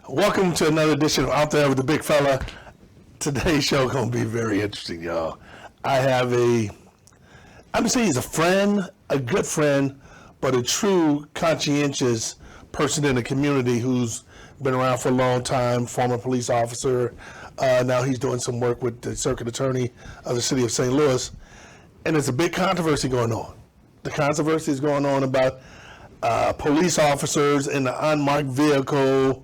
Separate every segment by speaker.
Speaker 1: Welcome to another edition of Out There with the Big Fella. Today's show gonna be very interesting, y'all. I have I'm gonna say he's a friend, a good friend, but a true conscientious person in the community who's been around for a long time, former police officer. Now he's doing some work with the Circuit Attorney of the city of St. Louis. And there's a big controversy going on. The controversy is going on about police officers in the unmarked vehicle.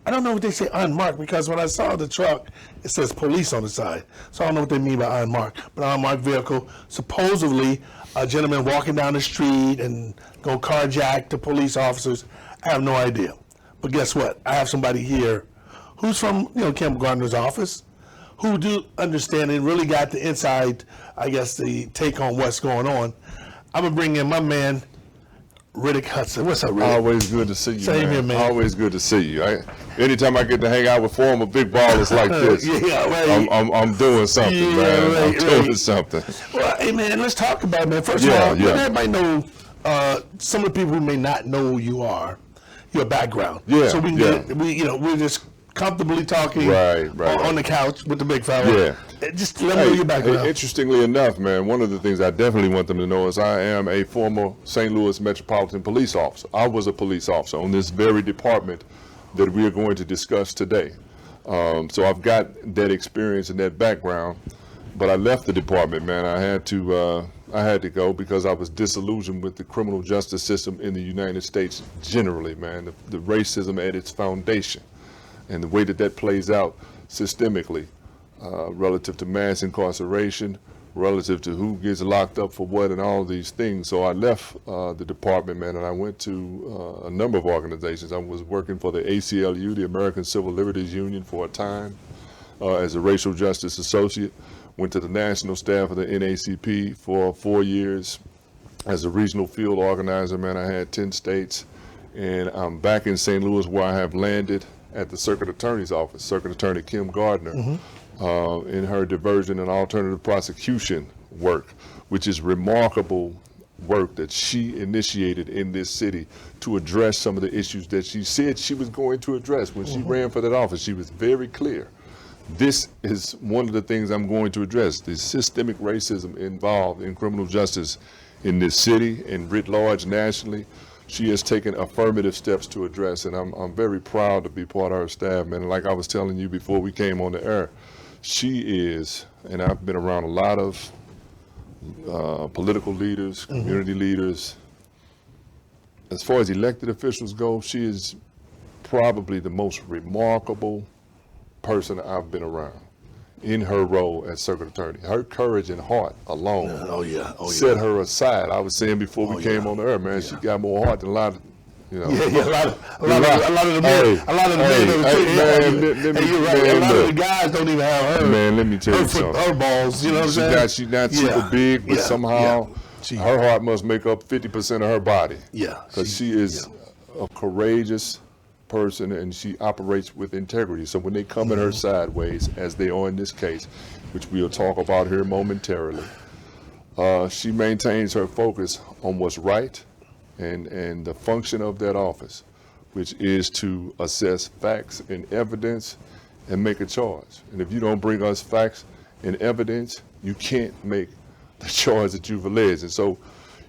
Speaker 1: I don't know what they say unmarked, because when I saw the truck, it says police on the side. So I don't know what they mean by unmarked. But unmarked vehicle, supposedly a gentleman walking down the street and go carjack the police officers. I have no idea. But guess what? I have somebody here who's from Kim Gardner's office, who do understand and really got the inside, I guess, the take on what's going on. I'm going to bring in my man, Redditt Hudson. What's up, Redditt?
Speaker 2: Always good to see you,
Speaker 1: Same
Speaker 2: man.
Speaker 1: here, man.
Speaker 2: Always good to see you. Anytime I get to hang out with former big ballers like this, I'm doing something, man. I'm doing something.
Speaker 1: Well, hey, man, let's talk about it, man. First of all, let everybody know, some of the people who may not know who you are, your background.
Speaker 2: Yeah,
Speaker 1: so we're just comfortably talking on the couch with the big fella.
Speaker 2: Yeah.
Speaker 1: Just let me know your background.
Speaker 2: Interestingly enough, man, one of the things I definitely want them to know is I am a former St. Louis Metropolitan Police officer. I was a police officer on this very department that we are going to discuss today. So I've got that experience and that background, but I left the department, man. I had to go because I was disillusioned with the criminal justice system in the United States generally, man. The racism at its foundation and the way that plays out systemically. Relative to mass incarceration, relative to who gets locked up for what and all these things. So I left the department, man, and I went to a number of organizations. I was working for the ACLU, the American Civil Liberties Union, for a time as a racial justice associate. Went to the national staff of the NACP for 4 years as a regional field organizer, man. I had 10 states, and I'm back in St. Louis where I have landed at the Circuit Attorney's office, Circuit Attorney Kim Gardner. In her diversion and alternative prosecution work, which is remarkable work that she initiated in this city to address some of the issues that she said she was going to address. When she ran for that office, she was very clear. This is one of the things I'm going to address, the systemic racism involved in criminal justice in this city and writ large nationally. She has taken affirmative steps to address, and I'm very proud to be part of her staff, man. And like I was telling you before we came on the air, she is, and I've been around a lot of political leaders, community leaders. As far as elected officials go, she is probably the most remarkable person I've been around in her role as Circuit Attorney. Her courage and heart alone set her aside. I was saying before we came on the air, man, she got more heart than a lot of, a lot of the men. A lot of the guys don't even have her. Man, let me tell you something.
Speaker 1: Her balls, you know what I'm saying?
Speaker 2: She's not super big, but somehow her heart must make up 50% of her body.
Speaker 1: Yeah.
Speaker 2: Because she is a courageous person and she operates with integrity. So when they come at her sideways, as they are in this case, which we'll talk about here momentarily, she maintains her focus on what's right and the function of that office, which is to assess facts and evidence and make a charge. And if you don't bring us facts and evidence, you can't make the charge that you've alleged. And so,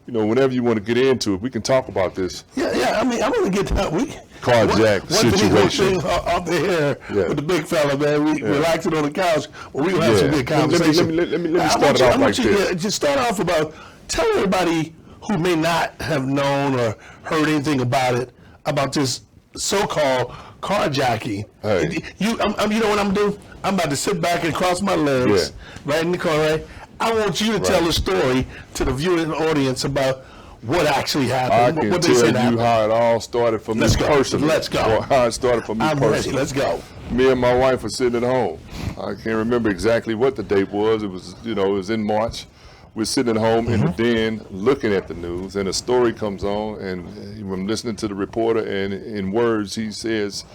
Speaker 2: whenever you want to get into it, we can talk about this.
Speaker 1: I mean, I want to get that.
Speaker 2: Carjack situation.
Speaker 1: Off the hair with the big fella, man. We relax it on the couch, but we gonna have some good conversation.
Speaker 2: Let me start it off like this.
Speaker 1: Just start off about, tell everybody who may not have known or heard anything about it, about this so-called carjacking.
Speaker 2: Hey.
Speaker 1: You know what I'm doing? I'm about to sit back and cross my legs right in the car, right? I want you to tell a story to the viewing audience about what actually happened.
Speaker 2: I can tell you how it all started for me personally.
Speaker 1: Let's go.
Speaker 2: How it started for me personally.
Speaker 1: Ready. Let's go.
Speaker 2: Me and my wife were sitting at home. I can't remember exactly what the date was. It was, it was in March. We're sitting at home in the den looking at the news, and a story comes on, and I'm listening to the reporter, and in words he says,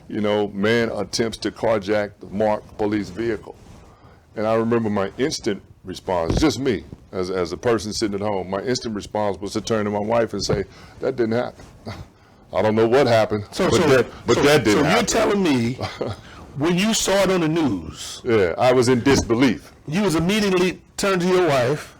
Speaker 2: man attempts to carjack the marked police vehicle. And I remember my instant response, just me, as a person sitting at home, my instant response was to turn to my wife and say, that didn't happen. I don't know what happened, but that didn't happen.
Speaker 1: So you're telling me when you saw it on the news,
Speaker 2: yeah, I was in disbelief.
Speaker 1: You was immediately turned to your wife.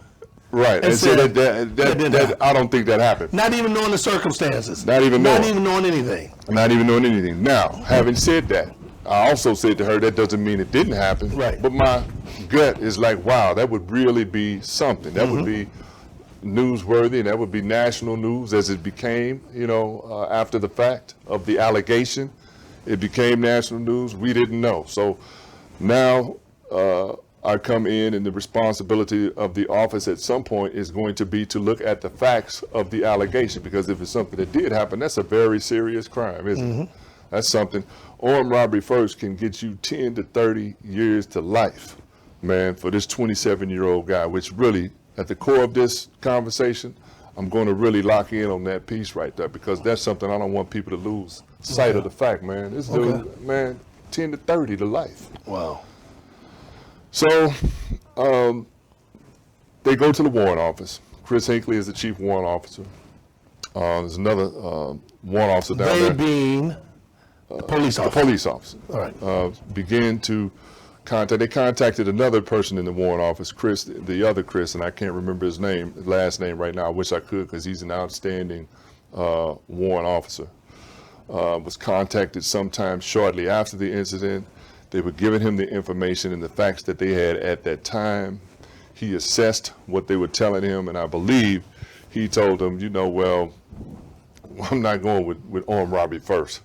Speaker 2: Right, and said that I don't think that happened.
Speaker 1: Not even knowing the circumstances.
Speaker 2: Not even knowing
Speaker 1: anything.
Speaker 2: Not even knowing anything. Now, having said that, I also said to her that doesn't mean it didn't happen.
Speaker 1: Right.
Speaker 2: But my gut is like, wow, that would really be something. That would be newsworthy, and that would be national news as it became, after the fact of the allegation. It became national news. We didn't know. So now I come in, and the responsibility of the office at some point is going to be to look at the facts of the allegation, because if it's something that did happen, that's a very serious crime, isn't it? That's something. Armed robbery first can get you 10 to 30 years to life, man, for this 27-year-old guy, which really, at the core of this conversation, I'm going to really lock in on that piece right there, because that's something I don't want people to lose sight of the fact, man. This dude, man, 10 to 30 to life.
Speaker 1: Wow.
Speaker 2: So they go to the warrant office. Chris Hinckley is the chief warrant officer. There's another warrant officer down there.
Speaker 1: They being the police officer.
Speaker 2: The police officer.
Speaker 1: All right.
Speaker 2: Began to contact. They contacted another person in the warrant office, Chris, the other Chris, and I can't remember his last name right now. I wish I could, because he's an outstanding warrant officer. Was contacted sometime shortly after the incident. They were giving him the information and the facts that they had at that time. He assessed what they were telling him, and I believe he told them, well, I'm not going with armed robbery first,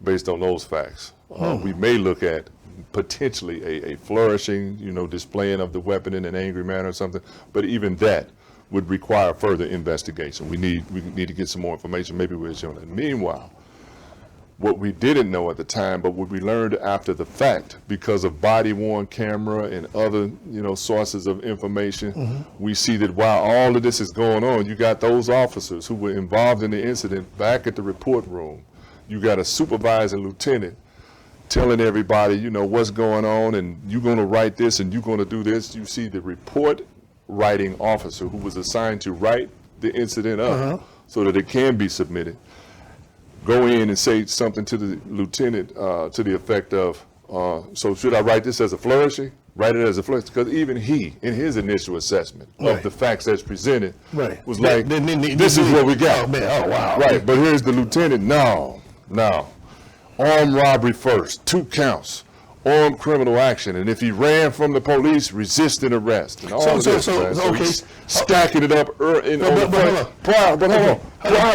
Speaker 2: based on those facts. We may look at potentially a flourishing, displaying of the weapon in an angry manner or something, but even that would require further investigation. We need to get some more information. Maybe we'll show that. Meanwhile, what we didn't know at the time, but what we learned after the fact, because of body-worn camera and other, sources of information, we see that while all of this is going on, you got those officers who were involved in the incident back at the report room. You got a supervising lieutenant telling everybody, what's going on, and you're going to write this and you're going to do this. You see the report writing officer who was assigned to write the incident up so that it can be submitted, go in and say something to the lieutenant to the effect of, so should I write this as a flourishing? Write it as a flourishing? Because even he, in his initial assessment of the facts that's presented, was like, this is what we got.
Speaker 1: Oh, man. Oh, wow.
Speaker 2: Right, but here's the lieutenant. No. Armed robbery first, 2 counts. Armed criminal action, and if he ran from the police, resisting arrest, and all this. So he's stacking it up prior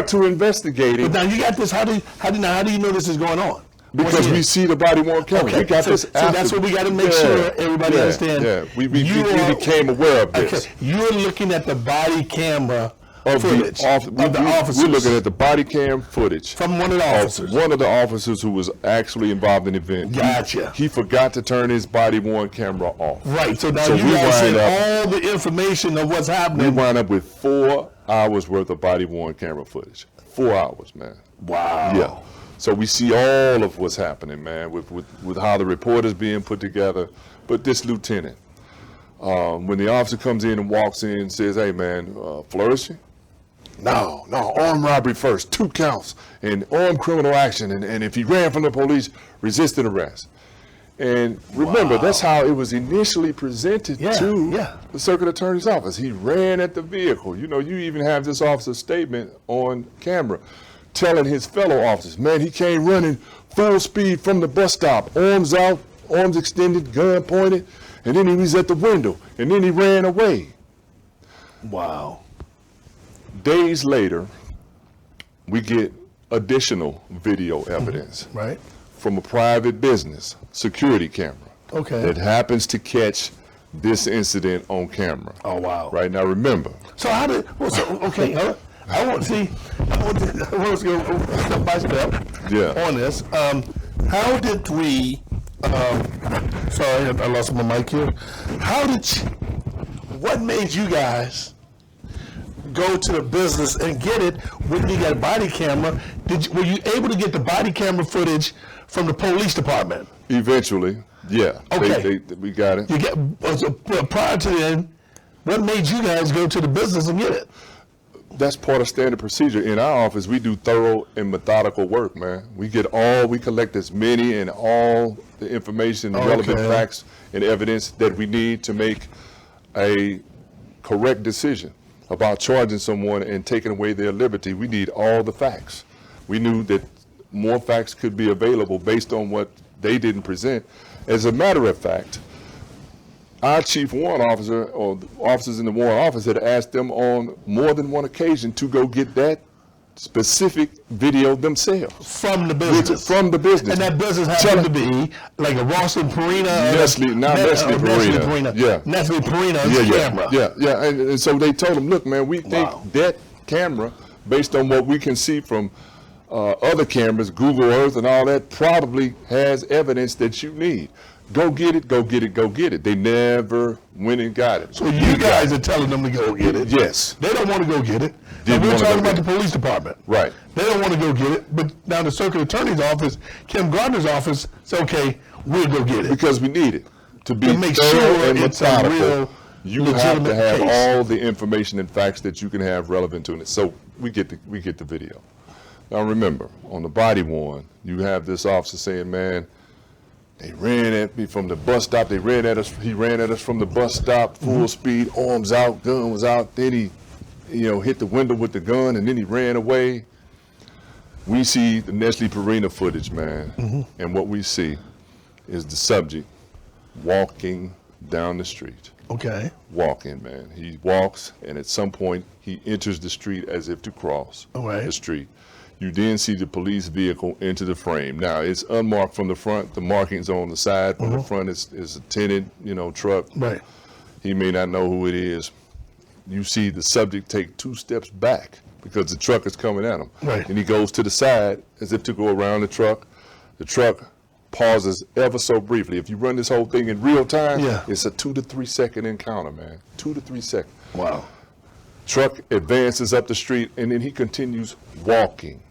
Speaker 2: to investigating.
Speaker 1: But now you got this. How do you know this is going on?
Speaker 2: Because we see the body-worn camera. We got this.
Speaker 1: So that's what we got to make sure everybody understands.
Speaker 2: Yeah, we became aware of this.
Speaker 1: Okay. You're looking at the body camera footage of the officers.
Speaker 2: We're looking at the body cam footage
Speaker 1: from one of the officers.
Speaker 2: One of the officers who was actually involved in the event.
Speaker 1: Gotcha.
Speaker 2: He forgot to turn his body-worn camera off.
Speaker 1: Right. So now you guys see all the information of what's happening.
Speaker 2: We wound up with 4 hours worth of body-worn camera footage. 4 hours, man.
Speaker 1: Wow.
Speaker 2: Yeah. So we see all of what's happening, man, with how the report is being put together. But this lieutenant, when the officer comes in and walks in and says, hey, man, flourishing? No, armed robbery first, 2 counts, and armed criminal action, and if he ran from the police, resisted arrest. And remember, that's how it was initially presented to the Circuit Attorney's office. He ran at the vehicle. You even have this officer's statement on camera telling his fellow officers, man, he came running full speed from the bus stop, arms out, arms extended, gun pointed, and then he was at the window, and then he ran away.
Speaker 1: Wow.
Speaker 2: Days later, we get additional video evidence from a private business security camera that happens to catch this incident on camera.
Speaker 1: Oh, wow.
Speaker 2: Right now, remember.
Speaker 1: So how did, I want to go step by step on this. How did we, sorry, I lost my mic here. What made you guys go to the business and get it when you got a body camera? Were you able to get the body camera footage from the police department?
Speaker 2: Eventually, yeah.
Speaker 1: Okay.
Speaker 2: We got it.
Speaker 1: Prior to then, what made you guys go to the business and get it?
Speaker 2: that's part of standard procedure. In our office, we do thorough and methodical work, man. We collect as many and all the information, relevant facts and evidence that we need to make a correct decision about charging someone and taking away their liberty. We need all the facts. We knew that more facts could be available based on what they didn't present. As a matter of fact, our chief warrant officer or the officers in the warrant office had asked them on more than one occasion to go get that specific video themselves.
Speaker 1: From the business.
Speaker 2: From the business.
Speaker 1: And that business happened to be like a Rosalind Perina.
Speaker 2: Nestle Perina. Yeah.
Speaker 1: Nestle Perina's camera.
Speaker 2: Yeah. And so they told them, look, man, we think that camera, based on what we can see from other cameras, Google Earth and all that, probably has evidence that you need. Go get it, go get it, go get it. They never went and got it.
Speaker 1: So you guys are telling them to go get it?
Speaker 2: Yes.
Speaker 1: They don't want to go get it. And we're talking about the police department.
Speaker 2: Right.
Speaker 1: They don't want to go get it, but now the Circuit Attorney's office, Kim Gardner's office, says, okay, we'll go get it.
Speaker 2: Because we need it. To make
Speaker 1: sure
Speaker 2: and
Speaker 1: it's
Speaker 2: methodical,
Speaker 1: a real
Speaker 2: you have to have
Speaker 1: case.
Speaker 2: all the information and facts that you can have relevant to it. So we get the video. Now remember, on the body worn, you have this officer saying, man, they ran at me from the bus stop. He ran at us from the bus stop, full speed, arms out, gun was out. Then he, hit the window with the gun, and then he ran away. We see the Nestle Perina footage, man, and what we see is the subject walking down the street.
Speaker 1: Okay.
Speaker 2: Walking, man. He walks, and at some point, he enters the street as if to cross the street. You then see the police vehicle into the frame. Now, it's unmarked from the front. The marking's on the side. From the front is a tinted, truck.
Speaker 1: Right.
Speaker 2: He may not know who it is. You see the subject take 2 steps back because the truck is coming at him.
Speaker 1: Right.
Speaker 2: And he goes to the side as if to go around the truck. The truck pauses ever so briefly. If you run this whole thing in real time, it's a 2 to 3 second encounter, man. 2 to 3 seconds.
Speaker 1: Wow.
Speaker 2: Truck advances up the street, and then he continues walking.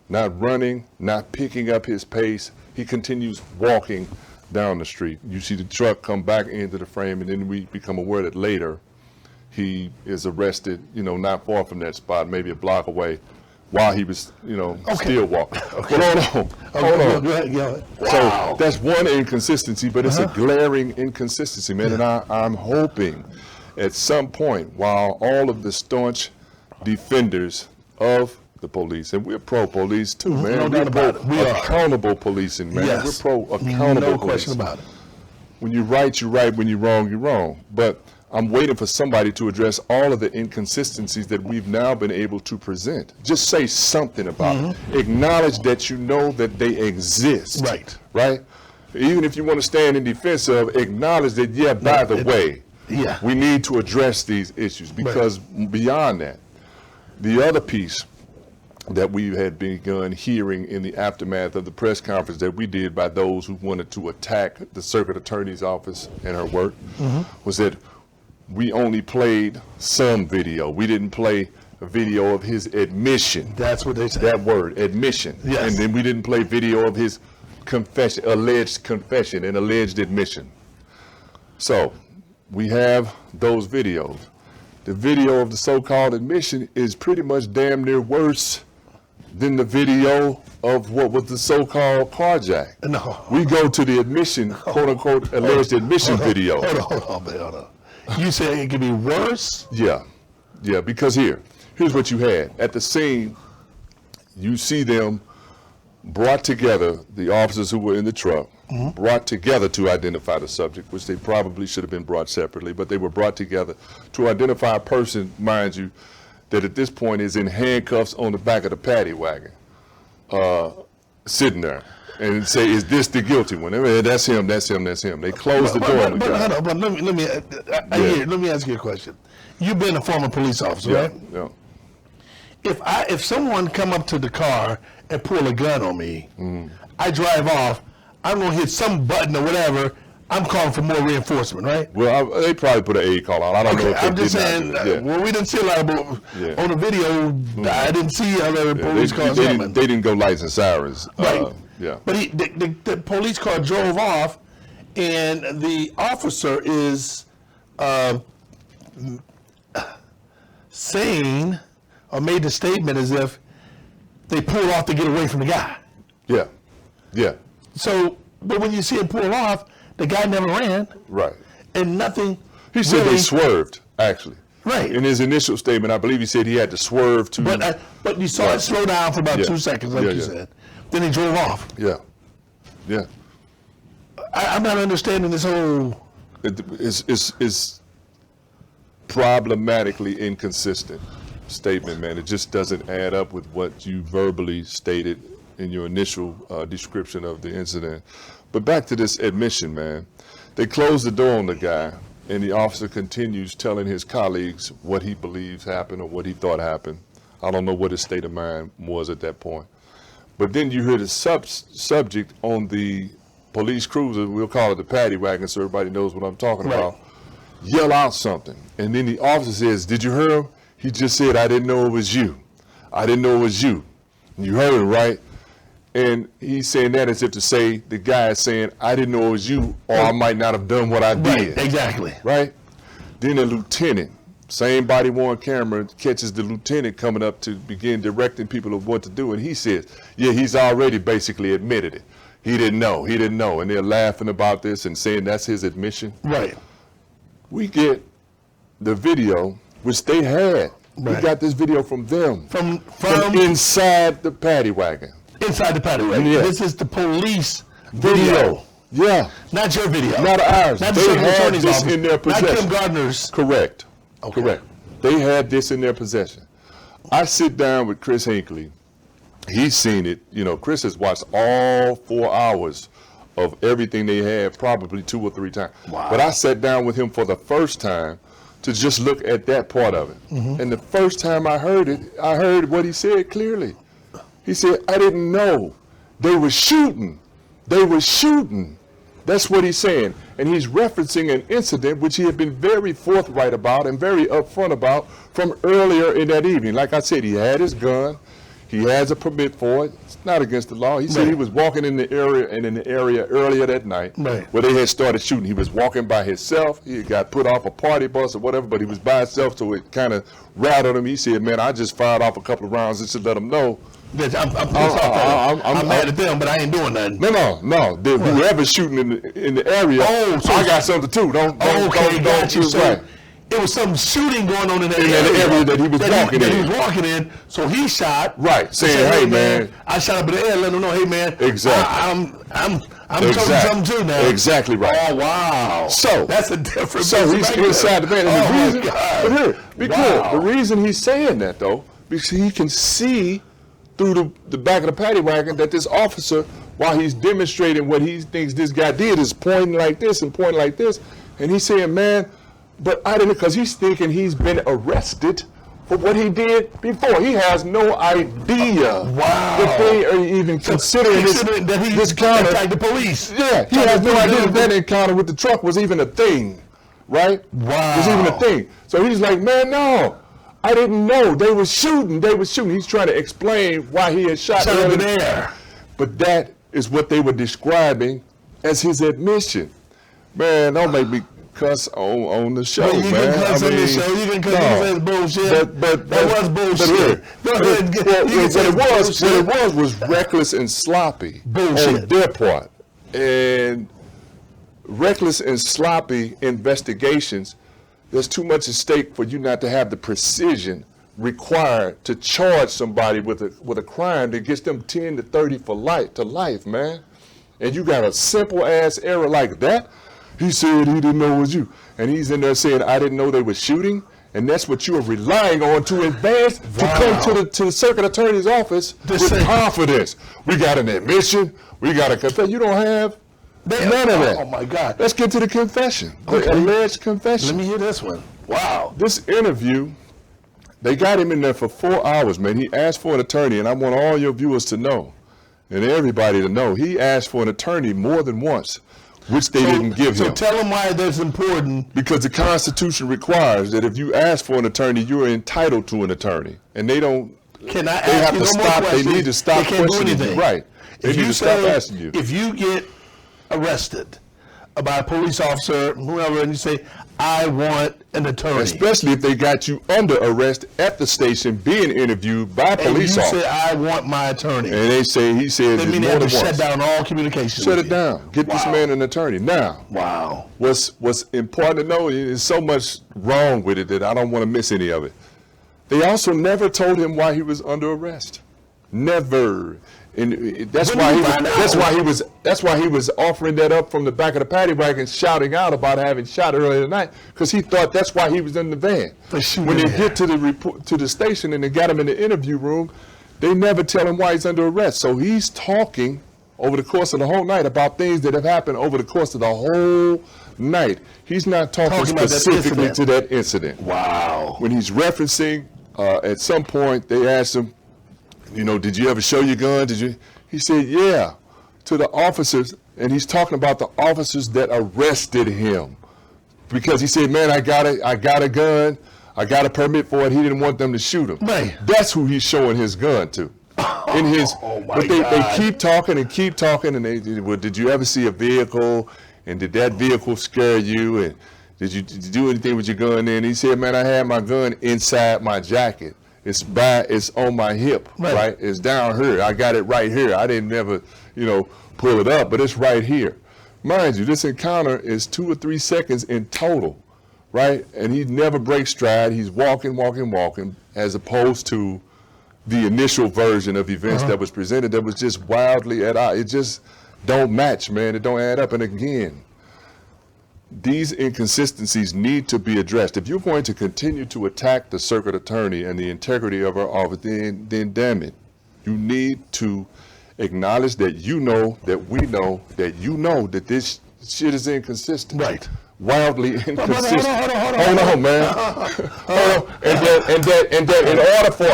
Speaker 2: Not running, not picking up his pace. He continues walking down the street. You see the truck come back into the frame, and then we become aware that later he is arrested, not far from that spot, maybe a block away, while he was, still walking. But hold on.
Speaker 1: Go ahead. Wow.
Speaker 2: So that's one inconsistency, but it's a glaring inconsistency, man. And I'm hoping at some point, while all of the staunch defenders of the police, and we're pro-police too, man.
Speaker 1: No doubt about it. We are
Speaker 2: accountable policing, man.
Speaker 1: Yes.
Speaker 2: We're pro-accountable
Speaker 1: No
Speaker 2: policing.
Speaker 1: question about it.
Speaker 2: When you're right, you're right. When you're wrong, you're wrong. But I'm waiting for somebody to address all of the inconsistencies that we've now been able to present. Just say something about it. Acknowledge that you know that they exist.
Speaker 1: Right.
Speaker 2: Right? Even if you want to stand in defense of, acknowledge that, by the way, we need to address these issues, because beyond that, the other piece that we had begun hearing in the aftermath of the press conference that we did by those who wanted to attack the Circuit Attorney's office and her work was that we only played some video. We didn't play a video of his admission.
Speaker 1: That's what they said.
Speaker 2: That word, admission.
Speaker 1: Yes.
Speaker 2: And then we didn't play video of his confession, alleged confession and alleged admission. So we have those videos. The video of the so-called admission is pretty much damn near worse than the video of what was the so-called carjack.
Speaker 1: No.
Speaker 2: We go to the admission, quote-unquote, alleged admission video.
Speaker 1: Hold on. You say it could be worse?
Speaker 2: Yeah, because here's what you had. At the scene, you see them brought together, the officers who were in the truck, brought together to identify the subject, which they probably should have been brought separately, but they were brought together to identify a person, mind you, that at this point is in handcuffs on the back of the paddy wagon, sitting there, and say, is this the guilty one? That's him. They close the door on the guy.
Speaker 1: But let me ask you a question. You've been a former police officer, right?
Speaker 2: Yeah.
Speaker 1: If someone come up to the car and pull a gun on me, I drive off, I'm going to hit some button or whatever, I'm calling for more reinforcement, right?
Speaker 2: Well, they probably put an aid call out. I don't know if they
Speaker 1: I'm just saying, well, we didn't see a lot of, on the video, I didn't see other police cars coming.
Speaker 2: They didn't go lights and sirens.
Speaker 1: Right. But the police car drove off, and the officer is saying, or made the statement as if they pulled off to get away from the guy.
Speaker 2: Yeah, yeah.
Speaker 1: So, but when you see him pull off, the guy never ran.
Speaker 2: Right.
Speaker 1: And nothing.
Speaker 2: He said
Speaker 1: really,
Speaker 2: they swerved, actually.
Speaker 1: Right.
Speaker 2: In his initial statement, I believe he said he had to swerve to.
Speaker 1: But you saw it slow down for about 2 seconds, like you said. Then he drove off.
Speaker 2: Yeah. Yeah.
Speaker 1: I'm not understanding this whole.
Speaker 2: It's problematically inconsistent statement, man. It just doesn't add up with what you verbally stated in your initial description of the incident. But back to this admission, man. They closed the door on the guy, and the officer continues telling his colleagues what he believes happened or what he thought happened. I don't know what his state of mind was at that point. But then you hear the subject on the police cruiser, we'll call it the paddy wagon so everybody knows what I'm talking about, yell out something. And then the officer says, did you hear him? He just said, I didn't know it was you. I didn't know it was you. And you heard it, right? And he's saying that as if to say, the guy is saying, I didn't know it was you, or I might not have done what I did.
Speaker 1: Exactly.
Speaker 2: Right? Then the lieutenant, same body-worn camera, catches the lieutenant coming up to begin directing people of what to do. And he says, yeah, he's already basically admitted it. He didn't know. And they're laughing about this and saying that's his admission.
Speaker 1: Right.
Speaker 2: We get the video, which they had.
Speaker 1: Right.
Speaker 2: We got this video from them.
Speaker 1: From
Speaker 2: inside the paddy wagon.
Speaker 1: Inside the paddy wagon.
Speaker 2: Yeah.
Speaker 1: This is the police video.
Speaker 2: Yeah.
Speaker 1: Not your video.
Speaker 2: Not ours.
Speaker 1: Not the
Speaker 2: they
Speaker 1: Circuit
Speaker 2: had
Speaker 1: Attorney's
Speaker 2: this
Speaker 1: office.
Speaker 2: in their possession.
Speaker 1: Not Kim Gardner's.
Speaker 2: Correct.
Speaker 1: Okay.
Speaker 2: Correct. They had this in their possession. I sit down with Chris Hinckley. He's seen it. You know, Chris has watched all 4 hours of everything they had, probably 2 or 3 times.
Speaker 1: Wow.
Speaker 2: But I sat down with him for the first time to just look at that part of it. Mm-hmm. And the first time I heard it, I heard what he said clearly. He said, I didn't know. They were shooting. They were shooting. That's what he's saying. And he's referencing an incident which he had been very forthright about and very upfront about from earlier in that evening. Like I said, he had his gun. He has a permit for it. It's not against the law. He said he was walking in the area earlier that night where they had started shooting. He was walking by himself. He got put off a party bus or whatever, but he was by himself, so it kind of rattled him. He said, man, I just fired off a couple of rounds just to let him know.
Speaker 1: I'm mad at them, but I ain't doing nothing.
Speaker 2: No. Whoever's shooting in the area, so I got something too. Don't
Speaker 1: got you. So
Speaker 2: right.
Speaker 1: It was some shooting going on in that
Speaker 2: area that he was walking in.
Speaker 1: He was walking in, so he shot.
Speaker 2: Right, saying, hey man.
Speaker 1: I shot up in the air, let him know, hey man.
Speaker 2: Exactly.
Speaker 1: I'm something too now.
Speaker 2: Exactly right.
Speaker 1: Oh wow.
Speaker 2: So
Speaker 1: that's a different.
Speaker 2: So he's inside the van.
Speaker 1: Oh my God.
Speaker 2: But here, be clear. The reason he's saying that though, because he can see through the back of the paddy wagon that this officer, while he's demonstrating what he thinks this guy did, is pointing like this and pointing like this, and he's saying, man, but I didn't, because he's thinking he's been arrested for what he did before. He has no idea that they are even considering this encounter.
Speaker 1: Like the police.
Speaker 2: Yeah, he has no idea that encounter with the truck was even a thing, right?
Speaker 1: Wow.
Speaker 2: Was even a thing. So he's like, man, no, I didn't know. They were shooting. He's trying to explain why he had shot
Speaker 1: over there.
Speaker 2: But that is what they were describing as his admission. Man, don't make me cuss on the show,
Speaker 1: you
Speaker 2: man.
Speaker 1: Can cuss on the show. You can cuss bullshit. But that was bullshit.
Speaker 2: What it was reckless and sloppy
Speaker 1: bullshit
Speaker 2: on their part. And reckless and sloppy investigations, there's too much at stake for you not to have the precision required to charge somebody with a crime that gets them 10 to 30 to life, man. And you got a simple ass error like that. He said he didn't know it was you. And he's in there saying, I didn't know they were shooting. And that's what you are relying on to advance to come to the Circuit Attorney's office with confidence. We got an admission. We got a confession. You don't have none of that.
Speaker 1: Oh, my God.
Speaker 2: Let's get to the confession, the alleged confession.
Speaker 1: Let me hear this one. Wow.
Speaker 2: This interview, they got him in there for 4 hours, man. He asked for an attorney, and I want all your viewers to know, and everybody to know, he asked for an attorney more than once, which they didn't give him.
Speaker 1: So tell him why that's important.
Speaker 2: Because the Constitution requires that if you ask for an attorney, you are entitled to an attorney, and they don't.
Speaker 1: Can I
Speaker 2: they
Speaker 1: ask
Speaker 2: have
Speaker 1: you
Speaker 2: to
Speaker 1: no
Speaker 2: stop.
Speaker 1: more
Speaker 2: They
Speaker 1: questions?
Speaker 2: need to stop
Speaker 1: they can't do
Speaker 2: questioning
Speaker 1: anything.
Speaker 2: you. Right. They
Speaker 1: If
Speaker 2: need
Speaker 1: you
Speaker 2: to stop
Speaker 1: say,
Speaker 2: asking you.
Speaker 1: if you get arrested, by a police officer, whoever, and you say, I want an attorney.
Speaker 2: Especially if they got you under arrest at the station being interviewed by police officers.
Speaker 1: And you say, I want my attorney.
Speaker 2: And he said
Speaker 1: they mean they have to shut down all communication.
Speaker 2: Shut it down. Get this man an attorney. Now, what's important to know is so much wrong with it that I don't want to miss any of it. They also never told him why he was under arrest. Never. And that's why he was offering that up from the back of the paddy wagon, shouting out about having shot earlier tonight, because he thought that's why he was in the van. When they get to the station and they got him in the interview room, they never tell him why he's under arrest. So he's talking over the course of the whole night about things that have happened over the course of the whole night. He's not talking specifically to that incident.
Speaker 1: Wow.
Speaker 2: When he's referencing, at some point they asked him, did you ever show your gun? He said, yeah, to the officers. And he's talking about the officers that arrested him. Because he said, man, I got a gun. I got a permit for it. He didn't want them to shoot him.
Speaker 1: Man.
Speaker 2: That's who he's showing his gun to. But they keep talking and keep talking. And well, did you ever see a vehicle? And did that vehicle scare you? And did you do anything with your gun then? He said, man, I had my gun inside my jacket. It's on my hip, right? It's down here. I got it right here. I didn't ever, pull it up, but it's right here. Mind you, this encounter is 2 or 3 seconds in total, right? And he never breaks stride. He's walking, as opposed to the initial version of events that was presented that was just wildly at odds. It just don't match, man. It don't add up. And again, these inconsistencies need to be addressed. If you're going to continue to attack the circuit attorney and the integrity of her office, then damn it, you need to acknowledge that that we know that this shit is inconsistent.
Speaker 1: Right.
Speaker 2: Wildly inconsistent.
Speaker 1: Hold
Speaker 2: on, man. And that in order for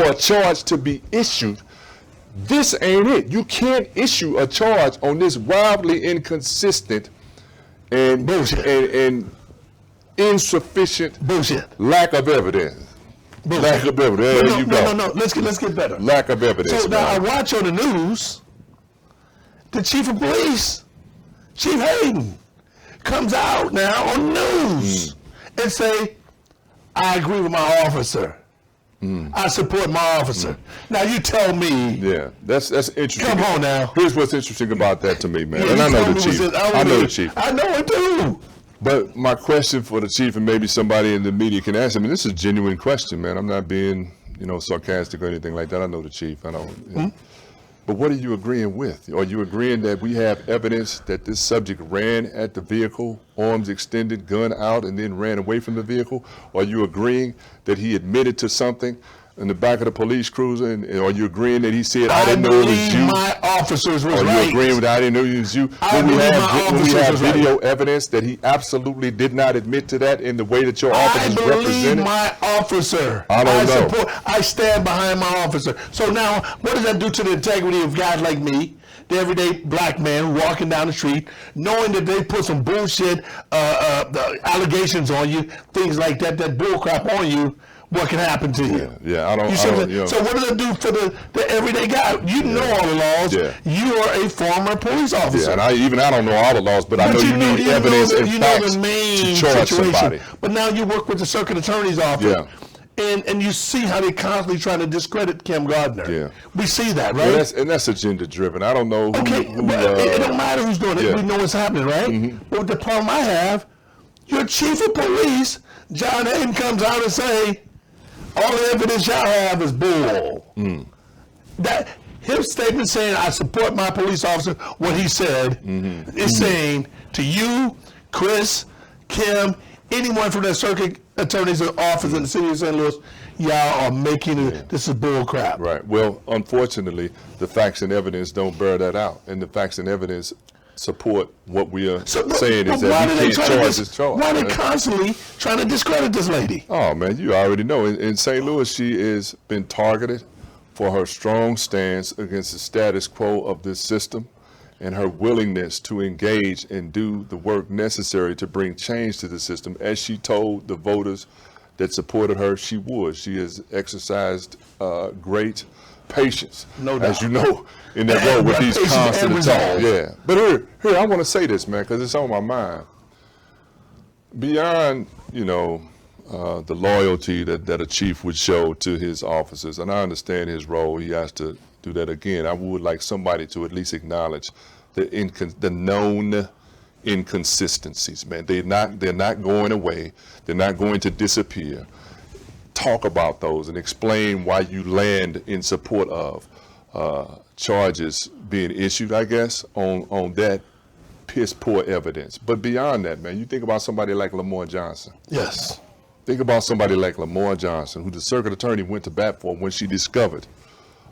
Speaker 2: a charge to be issued, this ain't it. You can't issue a charge on this wildly inconsistent and insufficient lack of evidence.
Speaker 1: Bullshit.
Speaker 2: Lack of evidence. There you go.
Speaker 1: No. Let's get better.
Speaker 2: Lack of evidence.
Speaker 1: So now I watch on the news, the chief of police, Chief Hayden, comes out now on the news and say, I agree with my officer. I support my officer. Now you tell me.
Speaker 2: Yeah, that's interesting.
Speaker 1: Come on now.
Speaker 2: Here's what's interesting about that to me, man. And I know the chief. I know the chief.
Speaker 1: I know it too.
Speaker 2: But my question for the chief, and maybe somebody in the media can answer me, this is a genuine question, man. I'm not being, sarcastic or anything like that. I know the chief. I know. But what are you agreeing with? Are you agreeing that we have evidence that this subject ran at the vehicle, arms extended, gun out, and then ran away from the vehicle? Are you agreeing that he admitted to something in the back of the police cruiser? And are you agreeing that he said, I didn't know it was you?
Speaker 1: My officers was right.
Speaker 2: Are you agreeing with I didn't know it was you? When we have video evidence that he absolutely did not admit to that in the way that your officers represented?
Speaker 1: I believe my officer.
Speaker 2: I don't know.
Speaker 1: I stand behind my officer. So now, what does that do to the integrity of guys like me, the everyday black man walking down the street, knowing that they put some bullshit allegations on you, things like that bullcrap on you? What can happen to you?
Speaker 2: Yeah, I don't.
Speaker 1: So what does it do for the everyday guy? You know all the laws. Yeah. You are a former police officer.
Speaker 2: Yeah, and I don't know all the laws, but I know you need evidence and facts to charge somebody.
Speaker 1: But now you work with the circuit attorney's office.
Speaker 2: Yeah.
Speaker 1: And you see how they're constantly trying to discredit Kim Gardner.
Speaker 2: Yeah.
Speaker 1: We see that, right?
Speaker 2: And that's agenda driven. I don't know who.
Speaker 1: Okay, but it don't matter who's doing it. Yeah. We know what's happening, right? But the problem I have, your chief of police, John Hayden, comes out and say, all the evidence y'all have is bull. That his statement saying, I support my police officer, what he said, is saying to you, Chris, Kim, anyone from the circuit attorney's office in the city of St. Louis, y'all are making it, this is bull crap.
Speaker 2: Right. Well, unfortunately, the facts and evidence don't bear that out. And the facts and evidence support what we are saying is that we can't charge this charge.
Speaker 1: Why are they constantly trying to discredit this lady?
Speaker 2: Oh, man, you already know. In St. Louis, she has been targeted for her strong stance against the status quo of this system and her willingness to engage and do the work necessary to bring change to the system, as she told the voters that supported her she would. She has exercised great patience.
Speaker 1: No doubt.
Speaker 2: As you know, in that role with these
Speaker 1: Patience
Speaker 2: constant
Speaker 1: and
Speaker 2: attacks.
Speaker 1: resolve.
Speaker 2: Yeah. But here, I want to say this, man, because it's on my mind. Beyond, the loyalty that a chief would show to his officers, and I understand his role, he has to do that again. I would like somebody to at least acknowledge the known inconsistencies, man. They're not going away. They're not going to disappear. Talk about those and explain why you land in support of charges being issued, I guess, on that piss poor evidence. But beyond that, man, you think about somebody like Lamar Johnson.
Speaker 1: Yes.
Speaker 2: Think about somebody like Lamar Johnson, who the circuit attorney went to bat for when she discovered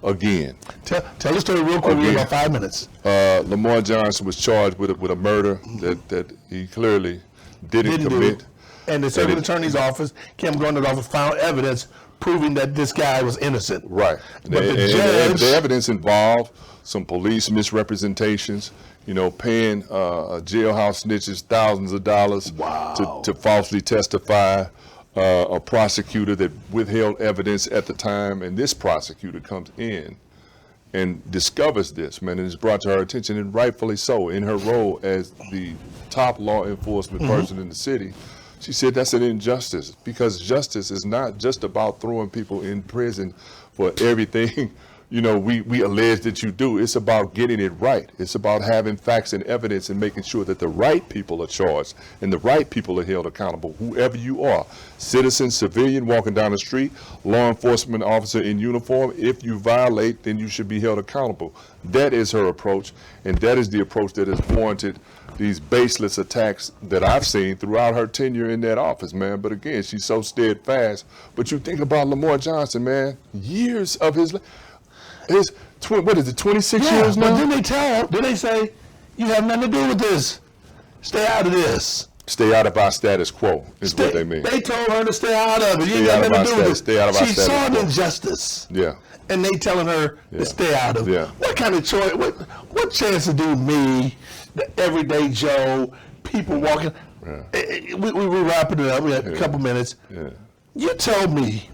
Speaker 2: again.
Speaker 1: Tell the story real quick. We have about 5 minutes.
Speaker 2: Lamar Johnson was charged with a murder that he clearly didn't commit.
Speaker 1: And the circuit attorney's office, Kim Gardner's office, found evidence proving that this guy was innocent.
Speaker 2: Right.
Speaker 1: But
Speaker 2: and the evidence involved some police misrepresentations, paying jailhouse snitches thousands of dollars to falsely testify. A prosecutor that withheld evidence at the time, and this prosecutor comes in and discovers this, man, and it's brought to her attention, and rightfully so, in her role as the top law enforcement person in the city. She said that's an injustice, because justice is not just about throwing people in prison for everything we allege that you do. It's about getting it right. It's about having facts and evidence and making sure that the right people are charged and the right people are held accountable, whoever you are. Citizen, civilian, walking down the street, law enforcement officer in uniform. If you violate, then you should be held accountable. That is her approach, and that is the approach that has warranted these baseless attacks that I've seen throughout her tenure in that office, man. But again, she's so steadfast. But you think about Lamar Johnson, man, years of his life. What is it, 26 years now?
Speaker 1: But then they say, you have nothing to do with this. Stay out of this.
Speaker 2: Stay out of our status quo is what they mean.
Speaker 1: They told her to stay out of it. You ain't got nothing to do with it.
Speaker 2: Stay out of our
Speaker 1: she
Speaker 2: status
Speaker 1: saw an
Speaker 2: quo.
Speaker 1: Injustice.
Speaker 2: Yeah.
Speaker 1: And they telling her to stay out of it.
Speaker 2: Yeah.
Speaker 1: What kind of choice, what chance to do me, the everyday Joe, people walking, we wrapping it up, we had a couple minutes.
Speaker 2: Yeah.
Speaker 1: You tell me,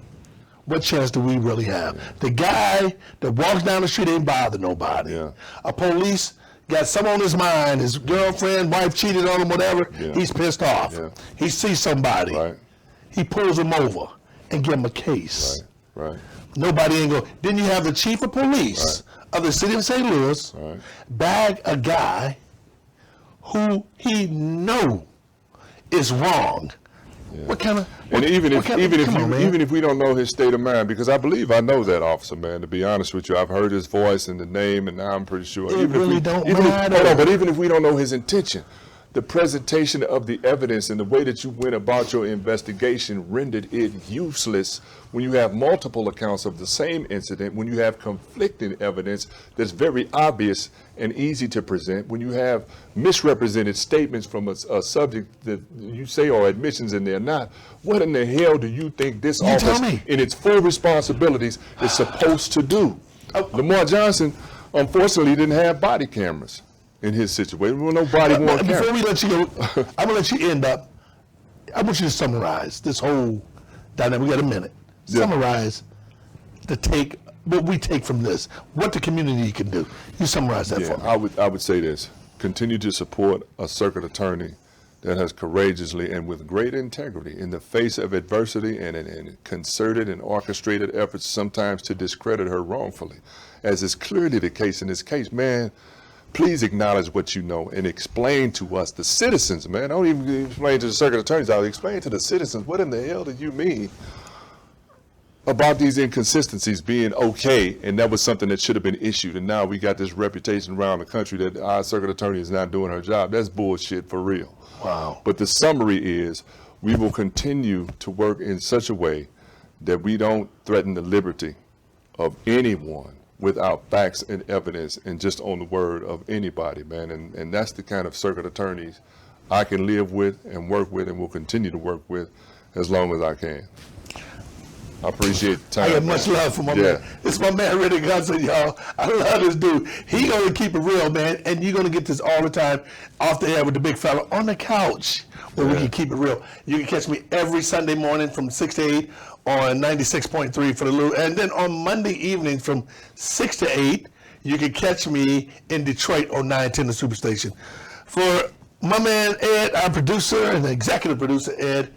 Speaker 1: what chance do we really have? The guy that walks down the street ain't bother nobody.
Speaker 2: Yeah.
Speaker 1: A police got some on his mind, his girlfriend, wife cheated on him, whatever, he's pissed off.
Speaker 2: Yeah.
Speaker 1: He sees somebody.
Speaker 2: Right.
Speaker 1: He pulls him over and give him a case.
Speaker 2: Right.
Speaker 1: Nobody ain't go. Then you have the chief of police of the city of St. Louis bag a guy who he know is wrong. What kind of?
Speaker 2: And even if we don't know his state of mind, because I believe I know that officer, man. To be honest with you, I've heard his voice and the name, and now I'm pretty sure.
Speaker 1: It really don't matter.
Speaker 2: Hold on, but even if we don't know his intention, the presentation of the evidence and the way that you went about your investigation rendered it useless when you have multiple accounts of the same incident, when you have conflicting evidence that's very obvious and easy to present, when you have misrepresented statements from a subject that you say are admissions and they're not. What in the hell do you think this office, in its full responsibilities, is supposed to do? Lamar Johnson, unfortunately, didn't have body cameras in his situation. Well, nobody wanted
Speaker 1: Before we let you go, I'm going to let you end up. I want you to summarize this whole dynamic. We got a minute. Summarize what we take from this, what the community can do. You summarize that for me.
Speaker 2: I would say this. Continue to support a circuit attorney that has courageously and with great integrity, in the face of adversity and concerted and orchestrated efforts sometimes to discredit her wrongfully, as is clearly the case in this case. Man, please acknowledge what you know and explain to us, the citizens, man. Don't even explain to the circuit attorneys out. Explain to the citizens, what in the hell do you mean about these inconsistencies being okay, and that was something that should have been issued, and now we got this reputation around the country that our circuit attorney is not doing her job. That's bullshit for real.
Speaker 1: Wow.
Speaker 2: But the summary is, we will continue to work in such a way that we don't threaten the liberty of anyone without facts and evidence and just on the word of anybody, man. And that's the kind of circuit attorneys I can live with and work with and will continue to work with as long as I can. I appreciate the time.
Speaker 1: I got
Speaker 2: man.
Speaker 1: much love for my man. It's my man, Redditt Hudson, y'all. I love this dude. He gonna keep it real, man, and you're gonna get this all the time off the air with the big fella on the couch where we can keep it real. You can catch me every Sunday morning from 6 to 8 on 96.3 for the Lou, and then on Monday evenings from 6 to 8, you can catch me in Detroit on 910 The Superstation. For my man Ed, our producer and the executive producer Ed,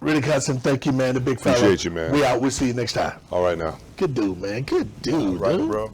Speaker 1: Redditt Hudson, thank you, man. The big fella.
Speaker 2: Appreciate you, man.
Speaker 1: We out. We'll see you next time.
Speaker 2: All right now.
Speaker 1: Good dude, man. Good dude,
Speaker 2: Right,
Speaker 1: dude.
Speaker 2: bro.